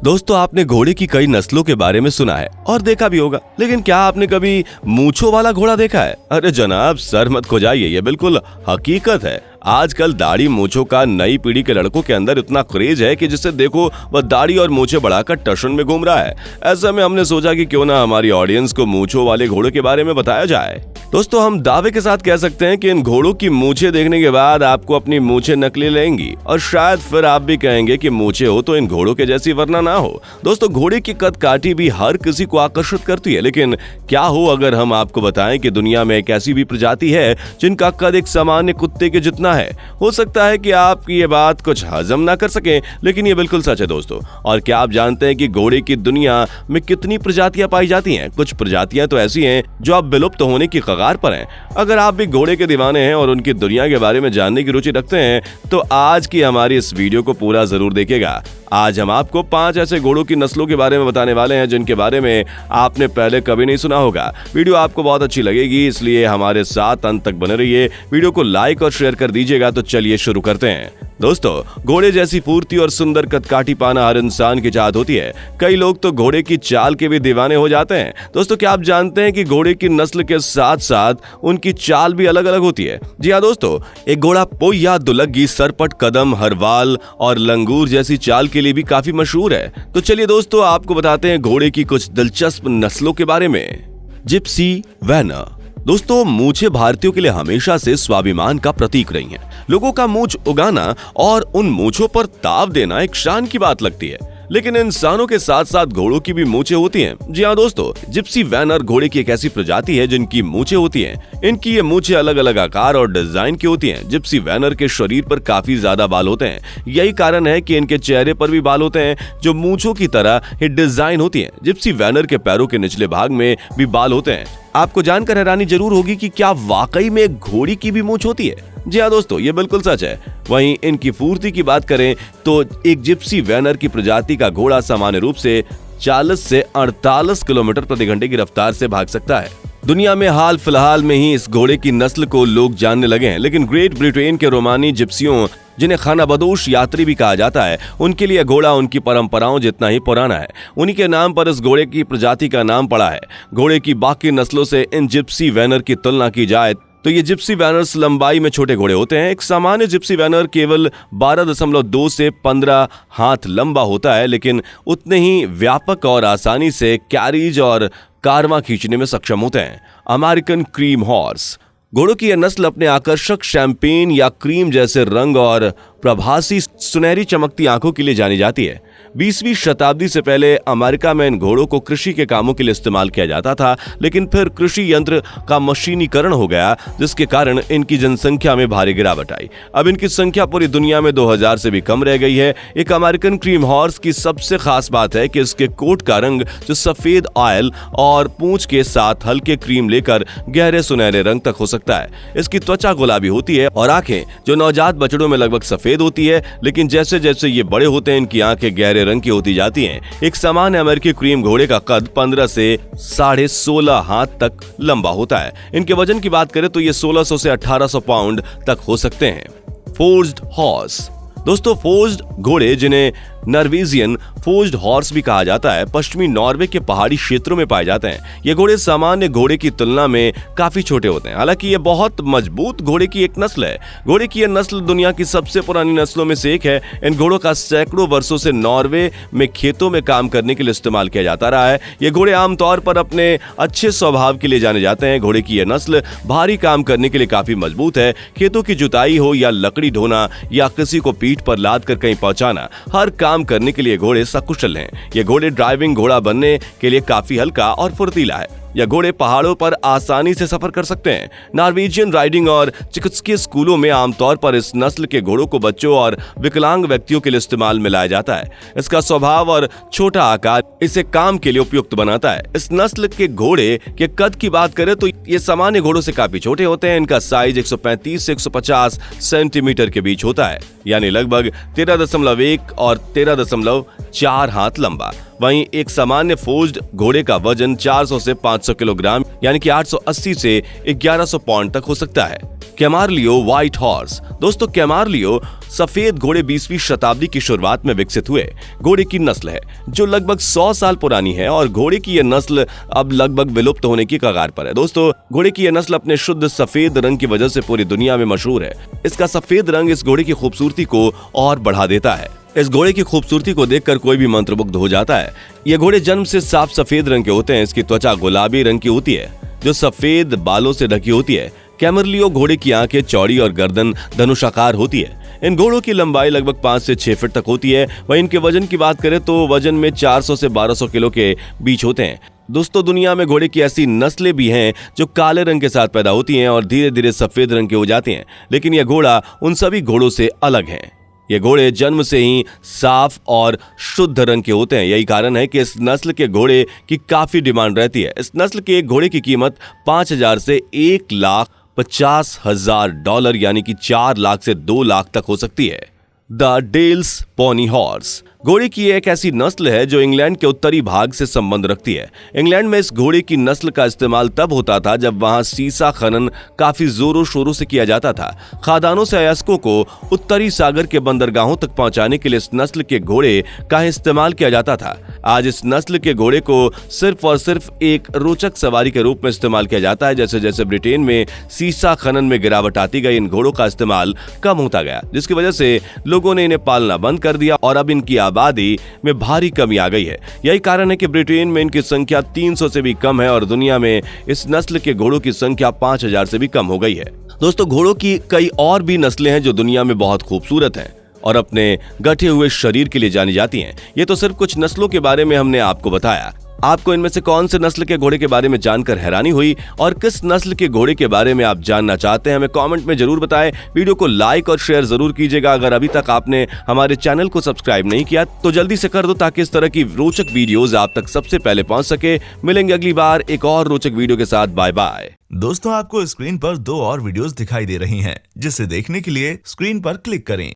दोस्तों, आपने घोड़े की कई नस्लों के बारे में सुना है और देखा भी होगा, लेकिन क्या आपने कभी मूंछों वाला घोड़ा देखा है? अरे जनाब, सर मत खुजाइए, ये बिल्कुल हकीकत है। आजकल दाढ़ी मूंछों का नई पीढ़ी के लड़कों के अंदर इतना क्रेज है कि जिसे देखो वह दाढ़ी और मूंछें बढ़ाकर टशन में घूम रहा है। ऐसे में हमने सोचा कि क्यों ना हमारी ऑडियंस को मूंछों वाले घोड़े के बारे में बताया जाए। दोस्तों, हम दावे के साथ कह सकते हैं कि इन घोड़ों की मूंछें देखने के बाद आपको अपनी मूंछें नकली लेंगी और शायद फिर आप भी कहेंगे कि मूंछें हो तो इन घोड़ों के जैसी वरना ना हो। दोस्तों, घोड़े की कद काठी भी हर किसी को आकर्षित करती है, लेकिन क्या हो अगर हम आपको बताएं कि दुनिया में एक ऐसी भी प्रजाति है जिनका कद एक सामान्य कुत्ते के जितना है। हो सकता है कि आपकी ये बात कुछ हजम ना कर सके, लेकिन ये बिल्कुल सच है दोस्तों। और क्या आप जानते हैं कि घोड़े की दुनिया में कितनी प्रजातियां पाई जाती हैं? कुछ प्रजातियां तो ऐसी हैं जो अब विलुप्त होने की कगार पर हैं। अगर आप भी घोड़े के दीवाने हैं और उनकी दुनिया के बारे में जानने की रुचि रखते हैं तो आज की हमारी इस वीडियो को पूरा जरूर देखिएगा। आज हम आपको 5 ऐसे घोड़ों की नस्लों के बारे में बताने वाले हैं जिनके बारे में आपने पहले कभी नहीं सुना होगा। वीडियो आपको बहुत अच्छी लगेगी, इसलिए हमारे साथ अंत तक बने रहिए। वीडियो को लाइक और शेयर कर दीजिएगा। तो चलिए शुरू करते हैं। दोस्तों, घोड़े जैसी फुर्ती और सुंदर कदकाठी पाना हर इंसान की चाहत होती है। कई लोग तो घोड़े की चाल के भी दीवाने हो जाते हैं। दोस्तों, क्या आप जानते हैं कि घोड़े की नस्ल के साथ साथ उनकी चाल भी अलग अलग होती है? जी हाँ दोस्तों, एक घोड़ा पोया, दुलग्गी, सरपट कदम, हरवाल और लंगूर जैसी चाल के लिए भी काफी मशहूर है। तो चलिए दोस्तों, आपको बताते हैं घोड़े की कुछ दिलचस्प नस्लों के बारे में। जिप्सी वैनर। दोस्तों, मूंछें भारतीयों के लिए हमेशा से स्वाभिमान का प्रतीक रही हैं। लोगों का मूंछ उगाना और उन मूंछों पर ताव देना एक शान की बात लगती है, लेकिन इंसानों के साथ साथ घोड़ों की भी मूंछें होती हैं। जी हाँ दोस्तों, जिप्सी वैनर घोड़े की एक ऐसी प्रजाति है जिनकी मूंछें होती हैं। इनकी ये मूंछें अलग अलग आकार और डिजाइन की होती हैं। जिप्सी वैनर के शरीर पर काफी ज्यादा बाल होते हैं। यही कारण है कि इनके चेहरे पर भी बाल होते हैं जो मूंछों की तरह ही डिजाइन होती हैं। जिप्सी वैनर के पैरों के निचले भाग में भी बाल होते हैं। आपको जानकर हैरानी जरूर होगी कि क्या वाकई में एक घोड़ी की भी मूंछ होती है? जी हाँ दोस्तों, ये बिल्कुल सच है। वहीं इनकी फुर्ती की बात करें तो एक जिप्सी वैनर की प्रजाति का घोड़ा सामान्य रूप से 40 से 48 किलोमीटर प्रति घंटे की रफ्तार से भाग सकता है। दुनिया में हाल फिलहाल में ही इस घोड़े की नस्ल को लोग जानने लगे हैं, लेकिन ग्रेट ब्रिटेन के रोमानी जिप्सियों, जिन्हें खानाबदोश यात्री भी कहा जाता है, उनके लिए घोड़ा उनकी परंपराओं जितना ही पुराना है। उन्हीं के नाम पर इस घोड़े की प्रजाति का नाम पड़ा है। घोड़े की बाकी नस्लों से इन जिप्सी वैनर की तुलना की जाए तो ये जिप्सी वैनर्स लंबाई में छोटे घोड़े होते हैं। एक सामान्य जिप्सी वैनर केवल 12.2 से 15 हाथ लंबा होता है, लेकिन उतने ही व्यापक और आसानी से कैरीज और कारवां खींचने में सक्षम होते हैं। American cream horse. घोड़ों की यह नस्ल अपने आकर्षक शैंपेन या क्रीम जैसे रंग और प्रभासी सुनहरी चमकती आंखों के लिए जानी जाती है। 20वीं शताब्दी से पहले अमेरिका में इन घोड़ों को कृषि के कामों के लिए इस्तेमाल किया जाता था, लेकिन फिर कृषि यंत्र का मशीनीकरण हो गया, जिसके कारण इनकी जनसंख्या में भारी गिरावट आई। अब इनकी संख्या पूरी दुनिया में 2000 से भी कम रह गई है। एक अमेरिकन क्रीम हॉर्स की सबसे खास बात है कि इसके कोट का रंग जो सफेद ऑयल और पूंछ के साथ हल्के क्रीम लेकर गहरे सुनहरे रंग तक हो सकता है। इसकी त्वचा गुलाबी होती है और आंखें जो नवजात बछड़ों में लगभग सफेद होती है, लेकिन जैसे जैसे ये बड़े होते हैं इनकी आंखें गहरे रंग की होती जाती हैं। एक सामान्य अमेरिकी क्रीम घोड़े का कद 15 से 16.5 हाथ तक लंबा होता है। इनके वजन की बात करें तो ये 1600 से 1800 पाउंड तक हो सकते हैं। Forced horse. दोस्तों, फोर्स्ड घोड़े, जिन्हें नॉर्वेजियन फोर्स्ड हॉर्स भी कहा जाता है, पश्चिमी नॉर्वे के पहाड़ी क्षेत्रों में पाए जाते हैं। ये घोड़े सामान्य घोड़े की तुलना में काफी छोटे होते हैं। हालांकि ये बहुत मजबूत घोड़े की एक नस्ल है। घोड़े की यह नस्ल दुनिया की सबसे पुरानी नस्लों में से एक है। इन घोड़ों का सैकड़ों वर्षों से नॉर्वे में खेतों में काम करने के लिए इस्तेमाल किया जाता रहा है। ये घोड़े आमतौर पर अपने अच्छे स्वभाव के लिए जाने जाते हैं। घोड़े की यह नस्ल भारी काम करने के लिए काफी मजबूत है। खेतों की जुताई हो या लकड़ी ढोना या किसी को पीठ पर लाद कर कहीं पहुंचाना, हर काम करने के लिए घोड़े सकुशल हैं। ये घोड़े ड्राइविंग घोड़ा बनने के लिए काफी हल्का और फुर्तीला है। यह घोड़े पहाड़ों पर आसानी से सफर कर सकते हैं। नॉर्वेजियन राइडिंग और चिकित्सकीय स्कूलों में आमतौर पर इस नस्ल के घोड़ों को बच्चों और विकलांग व्यक्तियों के लिए इस्तेमाल में लाया जाता है। इसका स्वभाव और छोटा आकार इसे काम के लिए उपयुक्त बनाता है। इस नस्ल के घोड़े के कद की बात करें तो ये सामान्य घोड़ों से काफी छोटे होते हैं। इनका साइज 135 से 150 सेंटीमीटर के बीच होता है, यानी लगभग 13.1 और 13.4 हाथ लंबा। वहीं एक सामान्य फोर्स्ड घोड़े का वजन 400 से 500 किलोग्राम यानी कि 880 से 1100 पाउंड तक हो सकता है। कैमारलियो व्हाइट हॉर्स। दोस्तों कैमारलियो सफेद घोड़े 20वीं शताब्दी की शुरुआत में विकसित हुए घोड़े की नस्ल है जो लगभग 100 साल पुरानी है और घोड़े की यह नस्ल अब लगभग विलुप्त होने की कगार पर है। दोस्तों घोड़े की यह नस्ल अपने शुद्ध सफेद रंग की वजह से पूरी दुनिया में मशहूर है। इसका सफेद रंग इस घोड़े की खूबसूरती को और बढ़ा देता है। इस घोड़े की खूबसूरती को देखकर कोई भी मंत्रमुग्ध हो जाता है। ये घोड़े जन्म से साफ सफेद रंग के होते हैं। इसकी त्वचा गुलाबी रंग की होती है जो सफेद बालों से ढकी होती है। कैमरलियो घोड़े की आंखें चौड़ी और गर्दन धनुषाकार होती है। इन घोड़ों की लंबाई लगभग 5 से 6 फीट तक होती है। वहीं इनके वजन की बात करें तो वजन में 400 से 1200 किलो के बीच होते हैं। दोस्तों दुनिया में घोड़े की ऐसी नस्लें भी हैं जो काले रंग के साथ पैदा होती हैं और धीरे धीरे सफेद रंग के हो जाती हैं, लेकिन यह घोड़ा उन सभी घोड़ों से अलग है। ये घोड़े जन्म से ही साफ और शुद्ध रंग के होते हैं। यही कारण है कि इस नस्ल के घोड़े की काफी डिमांड रहती है। इस नस्ल के एक घोड़े की कीमत 5000 से $1,50,000 यानी कि 4 लाख से 2 लाख तक हो सकती है। द डेल्स पोनी हॉर्स घोड़े की एक ऐसी नस्ल है जो इंग्लैंड के उत्तरी भाग से संबंध रखती है। इंग्लैंड में इस घोड़े की नस्ल का इस्तेमाल तब होता था जब वहां सीसा खनन काफी जोरों शोरों से किया जाता था। खादानों से अयस्कों को उत्तरी सागर के बंदरगाहों तक पहुंचाने के लिए इस नस्ल के घोड़े का इस्तेमाल किया जाता था। आज इस नस्ल के घोड़े को सिर्फ और सिर्फ एक रोचक सवारी के रूप में इस्तेमाल किया जाता है। जैसे जैसे ब्रिटेन में सीसा खनन में गिरावट आती गई, इन घोड़ों का इस्तेमाल कम होता गया, जिसकी वजह से लोगों ने इन्हें पालना बंद कर दिया और अब इनकी आबादी में भारी कमी आ गई है। यही कारण है कि ब्रिटेन में इनकी संख्या 300 से भी कम है और दुनिया में इस नस्ल के घोड़ों की संख्या 5000 से भी कम हो गई है। दोस्तों घोड़ों की कई और भी नस्लें हैं जो दुनिया में बहुत खूबसूरत हैं और अपने गठे हुए शरीर के लिए जानी जाती हैं। ये तो सिर्फ कुछ नस्लों के बारे में हमने आपको बताया। आपको इनमें से कौन से नस्ल के घोड़े के बारे में जानकर हैरानी हुई और किस नस्ल के घोड़े के बारे में आप जानना चाहते हैं, हमें कमेंट में जरूर बताएं। वीडियो को लाइक और शेयर जरूर कीजिएगा। अगर अभी तक आपने हमारे चैनल को सब्सक्राइब नहीं किया तो जल्दी से कर दो ताकि इस तरह की रोचक वीडियोस आप तक सबसे पहले पहुंच सके। मिलेंगे अगली बार एक और रोचक वीडियो के साथ। Bye bye. दोस्तों आपको स्क्रीन पर 2 और वीडियोस दिखाई दे रही हैं, जिसे देखने के लिए स्क्रीन पर क्लिक करें।